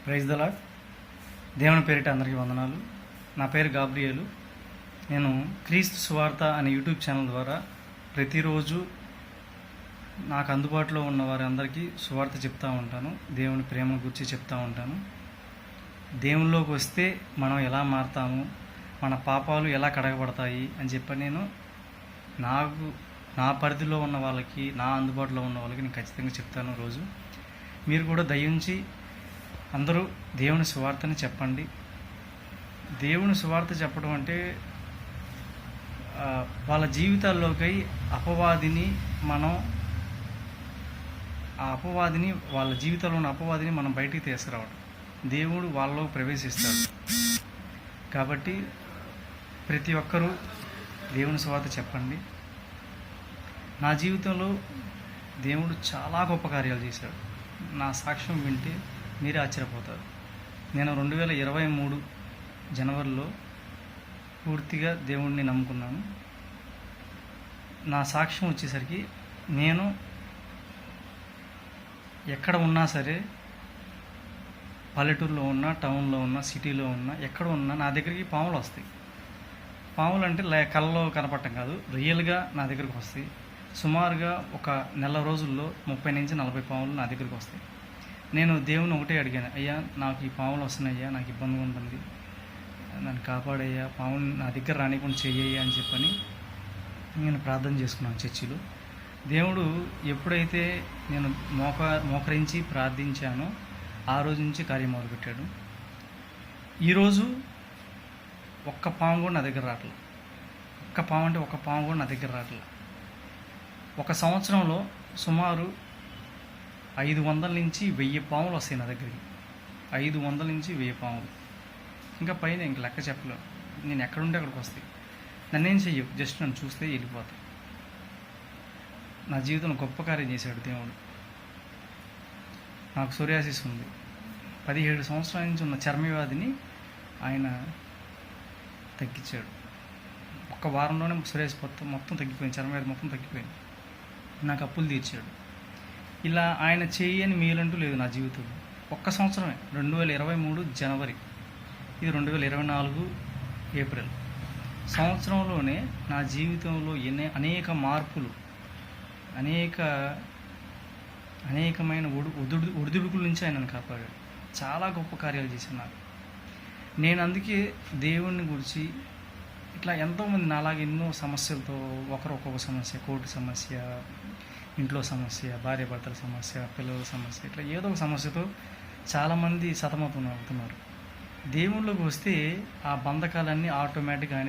Praise the lord. దేవుని పేరిట అందరికీ వందనాలు. నా పేరు గాబ్రియేలు. నేను క్రీస్తు సువార్త అనే యూట్యూబ్ ఛానల్ ద్వారా ప్రతిరోజు నాకు అందుబాటులో ఉన్న వారందరికీ సువార్త చెప్తూ ఉంటాను. దేవుని ప్రేమ గురించి చెప్తూ ఉంటాను. దేవునిలోకి వస్తే మనం ఎలా మారుతాము, మన పాపాలు ఎలా కడగబడతాయి అని చెప్పి నేను నా పరిధిలో ఉన్న వాళ్ళకి, నా అందుబాటులో ఉన్న వాళ్ళకి నేను ఖచ్చితంగా చెప్తాను. రోజు మీరు కూడా దయించి అందరూ దేవుని సువార్తని చెప్పండి. దేవుని సువార్త చెప్పడం అంటే వాళ్ళ జీవితాల్లోకి అపవాదిని వాళ్ళ జీవితంలో ఉన్న అపవాదిని మనం బయటికి తీసుకురావడం. దేవుడు వాళ్ళలో ప్రవేశిస్తాడు. కాబట్టి ప్రతి ఒక్కరూ దేవుని సువార్త చెప్పండి. నా జీవితంలో దేవుడు చాలా గొప్ప కార్యాలు చేశాడు. నా సాక్ష్యం వింటే మీరే ఆశ్చర్యపోతారు. నేను 2023 జనవరిలో పూర్తిగా దేవుడిని నమ్ముకున్నాను. నా సాక్ష్యం వచ్చేసరికి నేను ఎక్కడ ఉన్నా సరే, పల్లెటూరులో ఉన్నా, టౌన్లో ఉన్నా, సిటీలో ఉన్నా, ఎక్కడ ఉన్నా నా దగ్గరికి పాములు వస్తాయి. పాములు అంటే కళ్ళలో కనపడటం కాదు, రియల్గా నా దగ్గరికి వస్తాయి. సుమారుగా ఒక నెల రోజుల్లో 30 నుంచి 40 పాములు నా దగ్గరికి వస్తాయి. నేను దేవుని ఒకటే అడిగాను, అయ్యా నాకు ఈ పాములు వస్తున్నాయ్యా, నాకు ఇబ్బందిగా ఉంటుంది, నన్ను కాపాడయ్యా, పాములు నా దగ్గర రానికుండా చెయ్యయ్యా అని చెప్పని నేను ప్రార్థన చేసుకున్నాను చర్చిలో. దేవుడు ఎప్పుడైతే నేను మోకరించి ప్రార్థించానో ఆ రోజు నుంచి కార్యం మొదలుపెట్టాడు. ఈరోజు ఒక్క పాము కూడా నా దగ్గర రావట్లేదు. ఒక్క పాము కూడా నా దగ్గర రావట్లేదు. ఒక సంవత్సరంలో సుమారు 500 నుంచి 1000 పాములు వస్తాయి నా దగ్గరికి. 500 నుంచి 1000 పాములు, ఇంకా పైన ఇంక లెక్క చెప్పలేను. నేను ఎక్కడుంటే అక్కడికి వస్తాయి. నన్నేం చెయ్యవు, జస్ట్ నన్ను చూస్తే వెళ్ళిపోతాయి. నా జీవితంలో గొప్ప కార్యం చేశాడు దేవుడు. నాకు సోరియాసిస్ ఉంది. 17 సంవత్సరాల నుంచి ఉన్న చర్మవ్యాధిని ఆయన తగ్గించాడు. ఒక్క వారంలోనే సోరియాసిస్ మొత్తం తగ్గిపోయింది, చర్మవ్యాధి మొత్తం తగ్గిపోయింది. నాకు అప్పులు తీర్చాడు. ఇలా ఆయన చేయని మేలంటూ లేదు నా జీవితంలో. ఒక్క సంవత్సరమే, 2023 జనవరి, ఇది 2024 ఏప్రిల్. సంవత్సరంలోనే నా జీవితంలో అనేక మార్పులు, అనేకమైన ఒడిదుడుకుల నుంచి ఆయన నన్ను కాపాడాడు. చాలా గొప్ప కార్యాలు చేశాను నాకు. నేను అందుకే దేవుని గురించి ఇట్లా ఎంతోమంది నాలాగే ఎన్నో సమస్యలతో, ఒకరు ఒక్కొక్క సమస్య, కోర్టు సమస్య, ఇంట్లో సమస్య, భార్యాభర్తల సమస్య, పిల్లల సమస్య, ఇట్లా ఏదో ఒక సమస్యతో చాలామంది సతమతం అవుతున్నారు. దేవుళ్ళకి వస్తే ఆ బంధకాలన్నీ ఆటోమేటిక్గా